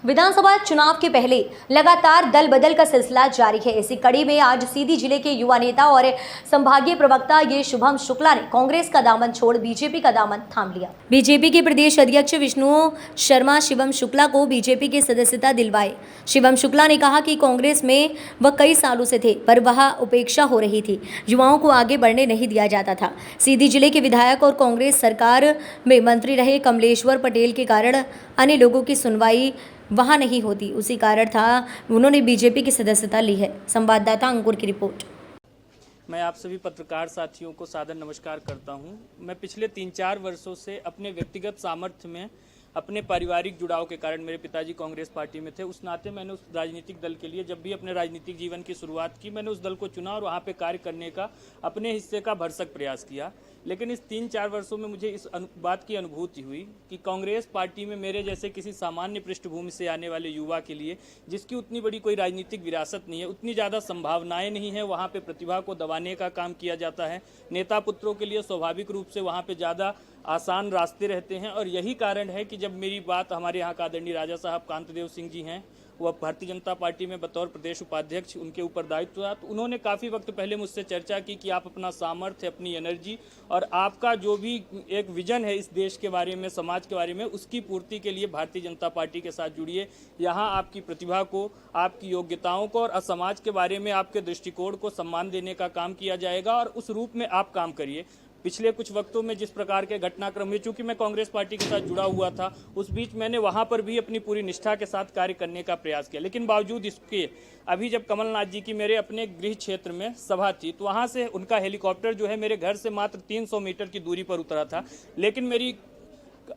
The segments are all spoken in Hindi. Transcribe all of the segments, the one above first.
विधानसभा चुनाव के पहले लगातार दल बदल का सिलसिला जारी है। इसी कड़ी में आज सीधी जिले के युवा नेता और संभागीय प्रवक्ता ये शुभम शुक्ला ने कांग्रेस का दामन छोड़ बीजेपी का दामन थाम लिया। बीजेपी के प्रदेश अध्यक्ष विष्णु शर्मा शिवम शुक्ला को बीजेपी की सदस्यता दिलवाए। शिवम शुक्ला ने कहा कि कांग्रेस में वह कई सालों से थे, पर वह उपेक्षा हो रही थी, युवाओं को आगे बढ़ने नहीं दिया जाता था। सीधी जिले के विधायक और कांग्रेस सरकार में मंत्री रहे कमलेश्वर पटेल के कारण अन्य लोगों की सुनवाई वहां नहीं होती, उसी कारण था उन्होंने बीजेपी की सदस्यता ली है। संवाददाता अंकुर की रिपोर्ट। मैं आप सभी पत्रकार साथियों को सादर नमस्कार करता हूं। मैं पिछले 3-4 वर्षों से अपने व्यक्तिगत सामर्थ्य में, अपने पारिवारिक जुड़ाव के कारण, मेरे पिताजी कांग्रेस पार्टी में थे, उस नाते मैंने उस राजनीतिक दल के लिए जब भी अपने राजनीतिक जीवन की शुरुआत की, मैंने उस दल को चुना और वहाँ पे कार्य करने का अपने हिस्से का भरसक प्रयास किया। लेकिन इस 3-4 वर्षों में मुझे इस बात की अनुभूति हुई कि कांग्रेस पार्टी में मेरे जैसे किसी सामान्य पृष्ठभूमि से आने वाले युवा के लिए, जिसकी उतनी बड़ी कोई राजनीतिक विरासत नहीं है, उतनी ज़्यादा संभावनाएं नहीं है, वहाँ पे प्रतिभा को दबाने का काम किया जाता है। नेता पुत्रों के लिए स्वाभाविक रूप से वहाँ पे ज़्यादा आसान रास्ते रहते हैं और यही कारण है कि जब मेरी बात हमारे यहाँ का आदरणीय राजा साहब कांतदेव सिंह जी हैं, वह भारतीय जनता पार्टी में बतौर प्रदेश उपाध्यक्ष उनके ऊपर दायित्व था, तो उन्होंने काफ़ी वक्त पहले मुझसे चर्चा की कि आप अपना सामर्थ्य, अपनी एनर्जी और आपका जो भी एक विजन है इस देश के बारे में, समाज के बारे में, उसकी पूर्ति के लिए भारतीय जनता पार्टी के साथ जुड़िए। यहाँ आपकी प्रतिभा को, आपकी योग्यताओं को और समाज के बारे में आपके दृष्टिकोण को सम्मान देने का काम किया जाएगा और उस रूप में आप काम करिए। पिछले कुछ वक्तों में जिस प्रकार के घटनाक्रम हुए, चूंकि मैं कांग्रेस पार्टी के साथ जुड़ा हुआ था, उस बीच मैंने वहां पर भी अपनी पूरी निष्ठा के साथ कार्य करने का प्रयास किया। लेकिन बावजूद इसके अभी जब कमलनाथ जी की मेरे अपने गृह क्षेत्र में सभा थी, तो वहां से उनका हेलीकॉप्टर जो है मेरे घर से मात्र 300 मीटर की दूरी पर उतरा था। लेकिन मेरी,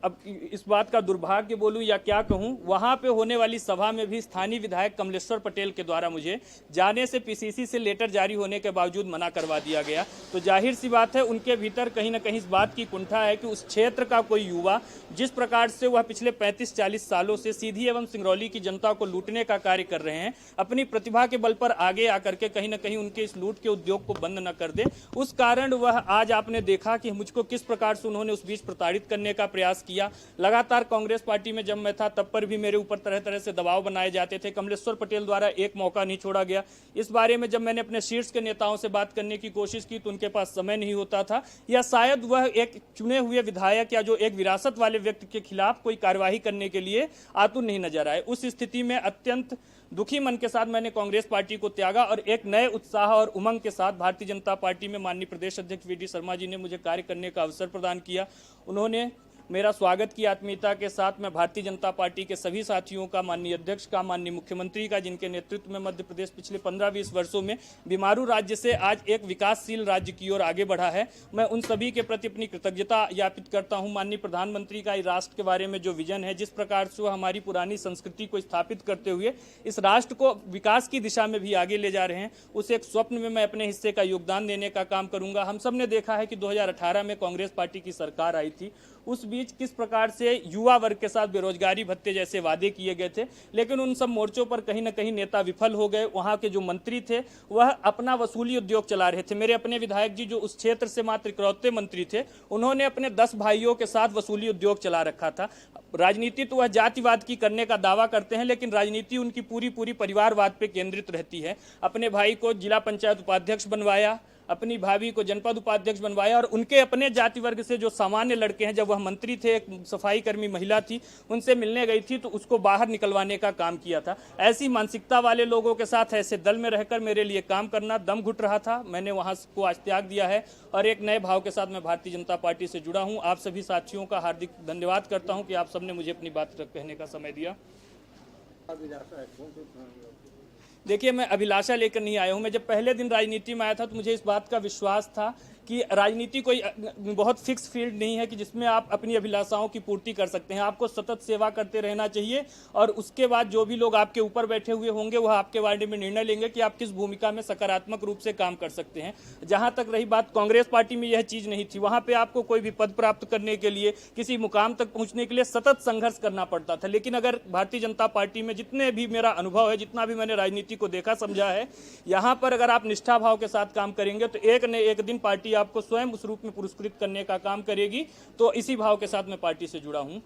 अब इस बात का दुर्भाग्य बोलूं या क्या कहूं, वहां पे होने वाली सभा में भी स्थानीय विधायक कमलेश्वर पटेल के द्वारा मुझे जाने से पीसीसी से लेटर जारी होने के बावजूद मना करवा दिया गया। तो जाहिर सी बात है उनके भीतर कहीं ना कहीं इस बात की कुंठा है कि उस क्षेत्र का कोई युवा, जिस प्रकार से वह पिछले 35-40 सालों से सीधी एवं सिंगरौली की जनता को लूटने का कार्य कर रहे हैं, अपनी प्रतिभा के बल पर आगे आकर के कहीं ना कहीं उनके इस लूट के उद्योग को बंद न कर दे। उस कारण वह आज आपने देखा कि मुझको किस प्रकार से उन्होंने उस बीच प्रताड़ित करने का प्रयास किया। लगातार कांग्रेस पार्टी में जब मैं था तब पर भी मेरे ऊपर तरह तरह से दबाव बनाए जाते थे। कमलेश्वर पटेल द्वारा एक मौका नहीं छोड़ा गया। इस बारे में जब मैंने अपने शीर्ष के नेताओं से बात करने की कोशिश की तो उनके पास समय नहीं होता था, या शायद वह एक चुने हुए विधायक या जो एक विरासत वाले व्यक्ति के खिलाफ कोई कार्यवाही करने के लिए आतुर नहीं नजर आए। उस स्थिति में अत्यंत दुखी मन के साथ मैंने कांग्रेस पार्टी को त्यागा और एक नए उत्साह और उमंग के साथ भारतीय जनता पार्टी में माननीय प्रदेश अध्यक्ष वी डी शर्मा जी ने मुझे कार्य करने का अवसर प्रदान किया। उन्होंने मेरा स्वागत की आत्मीयता के साथ मैं भारतीय जनता पार्टी के सभी साथियों का, माननीय अध्यक्ष का, माननीय मुख्यमंत्री का, जिनके नेतृत्व में मध्य प्रदेश पिछले 15-20 वर्षों में बीमारू राज्य से आज एक विकासशील राज्य की ओर आगे बढ़ा है, मैं उन सभी के प्रति अपनी कृतज्ञता ज्ञापित करता हूं। माननीय प्रधानमंत्री का इस राष्ट्र के बारे में जो विजन है, जिस प्रकार से वो हमारी पुरानी संस्कृति को स्थापित करते हुए इस राष्ट्र को विकास की दिशा में भी आगे ले जा रहे हैं, उस एक स्वप्न में मैं अपने हिस्से का योगदान देने का काम करूंगा। हम सब ने देखा है कि 2018 में कांग्रेस पार्टी की सरकार आई थी, उस बीच किस प्रकार से युवा वर्ग के साथ बेरोजगारी भत्ते जैसे वादे किए गए थे, लेकिन उन सब मोर्चों पर कहीं ना कहीं नेता विफल हो गए। वहां के जो मंत्री थे वह अपना वसूली उद्योग चला रहे थे। मेरे अपने विधायक जी जो उस क्षेत्र से मात्र इकलौते मंत्री थे, उन्होंने अपने 10 भाइयों के साथ वसूली उद्योग चला रखा था। राजनीति तो वह जातिवाद की करने का दावा करते हैं, लेकिन राजनीति उनकी पूरी परिवारवाद पे केंद्रित रहती है। अपने भाई को जिला पंचायत उपाध्यक्ष बनवाया, अपनी भाभी को जनपद उपाध्यक्ष बनवाया और उनके अपने जाति वर्ग से जो सामान्य लड़के हैं, जब वह मंत्री थे, एक सफाई कर्मी महिला थी, उनसे मिलने गई थी तो उसको बाहर निकलवाने का काम किया था। ऐसी मानसिकता वाले लोगों के साथ ऐसे दल में रहकर मेरे लिए काम करना दम घुट रहा था। मैंने वहां को आज त्याग दिया है और एक नए भाव के साथ मैं भारतीय जनता पार्टी से जुड़ा हूं। आप सभी साथियों का हार्दिक धन्यवाद करता हूं कि आप सबने मुझे अपनी बात कहने का समय दिया। देखिए, मैं अभिलाषा लेकर नहीं आया हूं। मैं जब पहले दिन राजनीति में आया था तो मुझे इस बात का विश्वास था कि राजनीति कोई बहुत फिक्स फील्ड नहीं है कि जिसमें आप अपनी अभिलाषाओं की पूर्ति कर सकते हैं। आपको सतत सेवा करते रहना चाहिए और उसके बाद जो भी लोग आपके ऊपर बैठे हुए होंगे वह आपके बारे में निर्णय लेंगे कि आप किस भूमिका में सकारात्मक रूप से काम कर सकते हैं। जहां तक रही बात, कांग्रेस पार्टी में यह चीज नहीं थी। वहां पे आपको कोई भी पद प्राप्त करने के लिए, किसी मुकाम तक पहुंचने के लिए सतत संघर्ष करना पड़ता था। लेकिन अगर भारतीय जनता पार्टी में जितने भी मेरा अनुभव है, जितना भी मैंने राजनीति को देखा समझा है, यहाँ पर अगर आप निष्ठा भाव के साथ काम करेंगे तो एक न एक दिन पार्टी आपको स्वयं उस रूप में पुरस्कृत करने का काम करेगी। तो इसी भाव के साथ मैं पार्टी से जुड़ा हूं।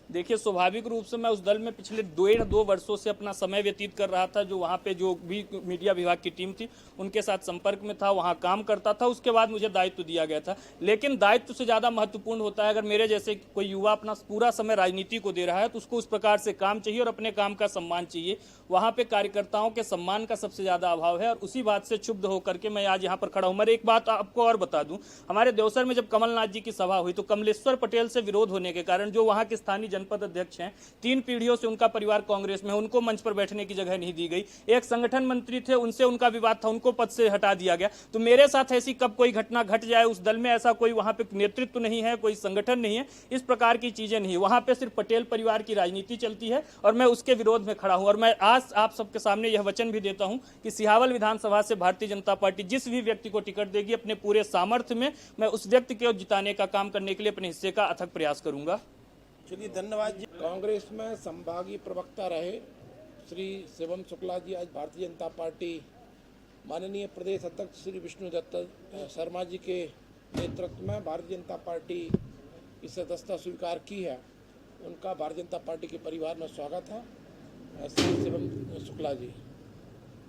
देखिए, स्वाभाविक रूप से मैं उस दल में पिछले 1.5-2 वर्षों से अपना समय व्यतीत कर रहा था। जो वहाँ पे जो भी मीडिया विभाग की टीम थी उनके साथ संपर्क में था, वहाँ काम करता था। उसके बाद मुझे दायित्व दिया गया था, लेकिन दायित्व से ज़्यादा महत्वपूर्ण होता है, अगर मेरे जैसे कोई युवा अपना पूरा समय राजनीति को दे रहा है तो उसको उस प्रकार से काम चाहिए और अपने काम का सम्मान चाहिए। वहाँ पे कार्यकर्ताओं के सम्मान का सबसे ज़्यादा अभाव है और उसी बात से क्षुब्ध होकर के मैं आज यहाँ पर खड़ा हूँ। मैं एक बात आपको और बता दूँ, हमारे देवसर में जब कमलनाथ जी की सभा हुई तो कमलेश्वर पटेल से विरोध होने के कारण, जो वहाँ के स्थानीय जनपद अध्यक्ष हैं, 3 पीढ़ियों से उनका परिवार कांग्रेस में है, उनको मंच पर बैठने की जगह नहीं दी गई। एक संगठन मंत्री थे, उनसे उनका विवाद था, उनको पद से हटा दिया गया। तो मेरे साथ ऐसी कब कोई घटना घट जाए, उस दल में ऐसा कोई वहां पे नेतृत्व नहीं है, कोई संगठन नहीं है, इस प्रकार की चीजें नहीं। वहां पे सिर्फ पटेल परिवार की राजनीति चलती है और मैं उसके विरोध में खड़ा हूं। और मैं आज आप सबके सामने यह वचन भी देता हूं कि सिहावल विधानसभा से भारतीय जनता पार्टी जिस भी व्यक्ति को टिकट देगी, अपने पूरे सामर्थ्य में मैं उस व्यक्ति को जिताने का काम करने के लिए अपने हिस्से का अथक प्रयास करूंगा। चलिए, धन्यवाद जी। कांग्रेस में संभागीय प्रवक्ता रहे श्री शिवम शुक्ला जी आज भारतीय जनता पार्टी माननीय प्रदेश अध्यक्ष श्री विष्णु दत्त शर्मा जी के नेतृत्व में भारतीय जनता पार्टी की सदस्यता स्वीकार की है। उनका भारतीय जनता पार्टी के परिवार में स्वागत है। श्री शिवम शुक्ला जी।